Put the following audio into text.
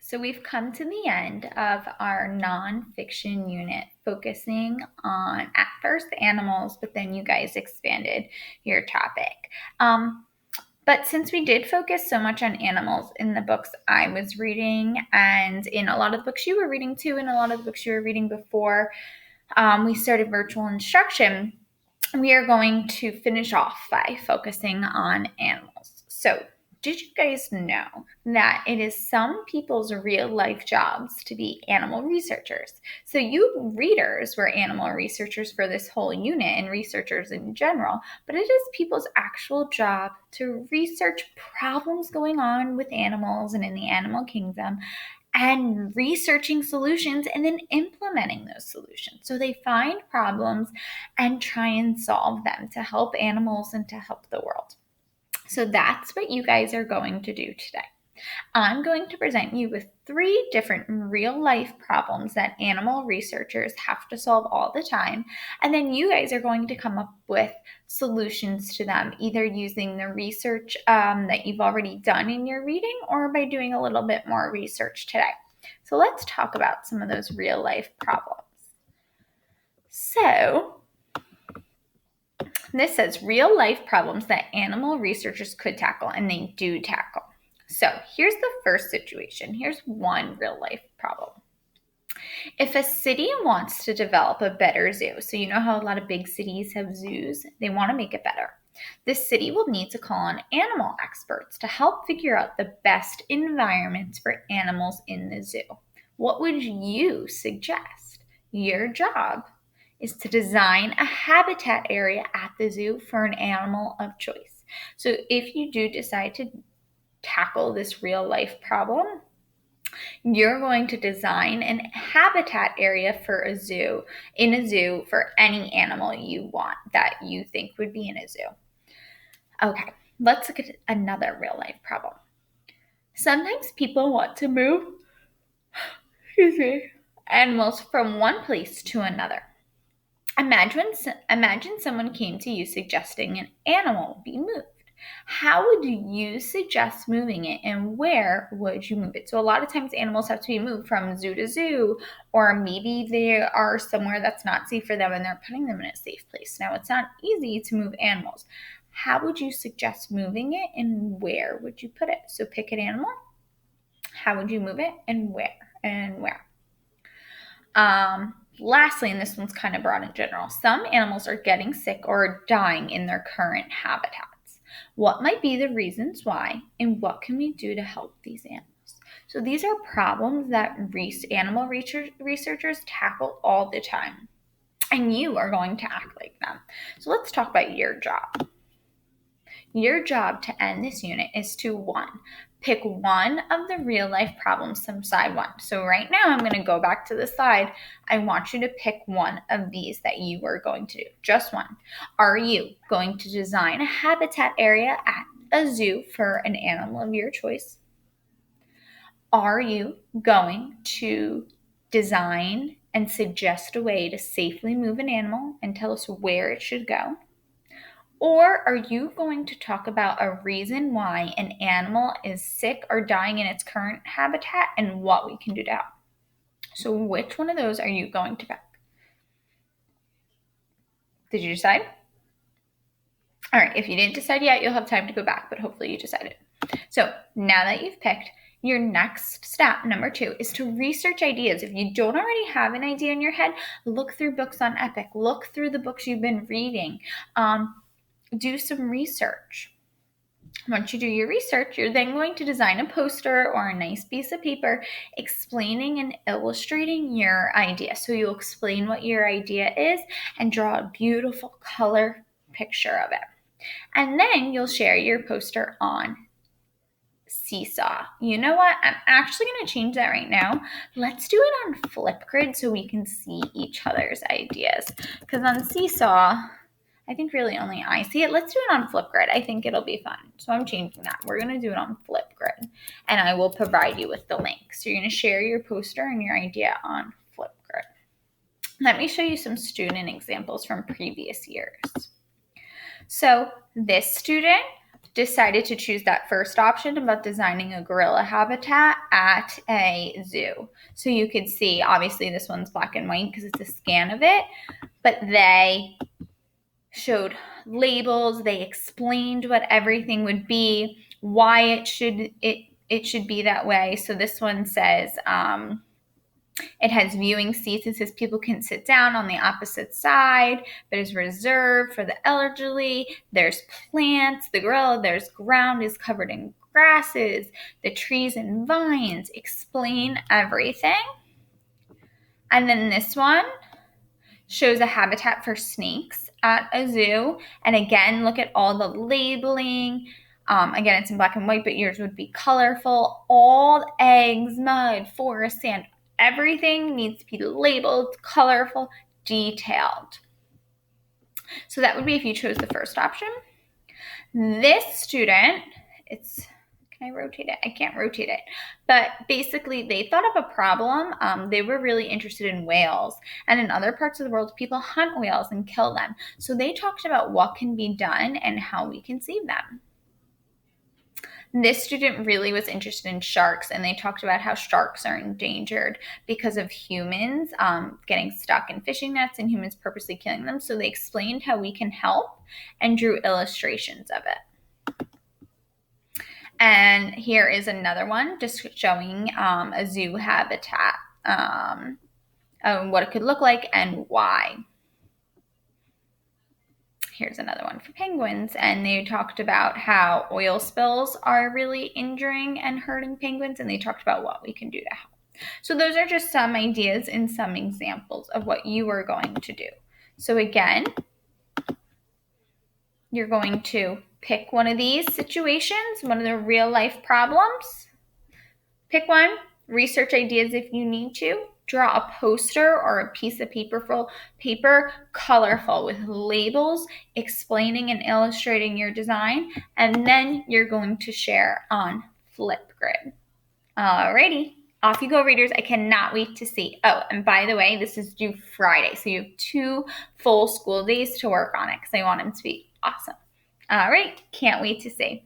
So we've come to the end of our nonfiction unit, focusing on at first animals, but then you guys expanded your topic. But since we did focus so much on animals in the books I was reading, and in a lot of the books you were reading too, and a lot of the books you were reading before we started virtual instruction, we are going to finish off by focusing on animals. So, did you guys know that it is some people's real life jobs to be animal researchers? So, you readers were animal researchers for this whole unit and researchers in general, but it is people's actual job to research problems going on with animals and in the animal kingdom and researching solutions and then implementing those solutions. So they find problems and try and solve them to help animals and to help the world. So that's what you guys are going to do today. I'm going to present you with 3 different real life problems that animal researchers have to solve all the time. And then you guys are going to come up with solutions to them, either using the research that you've already done in your reading or by doing a little bit more research today. So let's talk about some of those real life problems. So this says real life problems that animal researchers could tackle, and they do tackle. So here's the first situation. Here's one real life problem. If a city wants to develop a better zoo, so you know how a lot of big cities have zoos, they want to make it better. This city will need to call on animal experts to help figure out the best environments for animals in the zoo. What would you suggest? Your job is to design a habitat area at the zoo for an animal of choice. So if you do decide to tackle this real life problem, you're going to design an habitat area for a zoo, in a zoo, for any animal you want that you think would be in a zoo. Okay, let's look at another real life problem. Sometimes people want to move animals from one place to another. Imagine someone came to you suggesting an animal be moved. How would you suggest moving it, and where would you move it? So a lot of times animals have to be moved from zoo to zoo, or maybe they are somewhere that's not safe for them and they're putting them in a safe place. Now, it's not easy to move animals. How would you suggest moving it, and where would you put it? So pick an animal. How would you move it, and where? Lastly, and this one's kind of broad in general, some animals are getting sick or dying in their current habitats. What might be the reasons why, and what can we do to help these animals? So these are problems that animal researchers tackle all the time, and you are going to act like them. So let's talk about your job. Your job to end this unit is to 1, pick one of the real life problems from side 1. So right now I'm going to go back to the slide. I want you to pick one of these that you are going to do. Just one. Are you going to design a habitat area at a zoo for an animal of your choice? Are you going to design and suggest a way to safely move an animal and tell us where it should go? Or are you going to talk about a reason why an animal is sick or dying in its current habitat and what we can do to help? So which one of those are you going to pick? Did you decide? All right, if you didn't decide yet, you'll have time to go back, but hopefully you decided. So now that you've picked, your next step, number 2, is to research ideas. If you don't already have an idea in your head, look through books on EPIC. Look through the books you've been reading. Do some research. Once you do your research, you're then going to design a poster or a nice piece of paper explaining and illustrating your idea. So you'll explain what your idea is and draw a beautiful color picture of it. And then you'll share your poster on Seesaw. You know what? I'm actually going to change that right now. Let's do it on Flipgrid so we can see each other's ideas. Because on Seesaw, I think really only I see it. Let's do it on Flipgrid. I think it'll be fun. So I'm changing that. We're going to do it on Flipgrid. And I will provide you with the link. So you're going to share your poster and your idea on Flipgrid. Let me show you some student examples from previous years. So this student decided to choose that first option about designing a gorilla habitat at a zoo. So you could see, obviously this one's black and white because it's a scan of it, but they showed labels, they explained what everything would be, why it should be that way. So this one says, it has viewing seats. It says people can sit down on the opposite side, but is reserved for the elderly. There's plants. The gorilla, there's ground is covered in grasses. The trees and vines explain everything. And then this one shows a habitat for snakes at a zoo. And again, look at all the labeling. Again, it's in black and white, but yours would be colorful. All eggs, mud, forest, sand. Everything needs to be labeled, colorful, detailed. So that would be if you chose the first option. This student, can I rotate it? I can't rotate it. But basically, they thought of a problem. They were really interested in whales. And in other parts of the world, people hunt whales and kill them. So they talked about what can be done and how we can save them. This student really was interested in sharks, and they talked about how sharks are endangered because of humans getting stuck in fishing nets and humans purposely killing them. So they explained how we can help and drew illustrations of it. And here is another one just showing a zoo habitat, what it could look like and why. Here's another one for penguins, and they talked about how oil spills are really injuring and hurting penguins, and they talked about what we can do to help. So those are just some ideas and some examples of what you are going to do. So again, you're going to pick one of these situations, one of the real life problems. Pick one, research ideas if you need to. Draw a poster or a piece of paper, colorful with labels explaining and illustrating your design, and then you're going to share on Flipgrid. Alrighty, off you go, readers. I cannot wait to see. Oh, and by the way, this is due Friday, so you have 2 full school days to work on it because I want them to be awesome. All right, can't wait to see.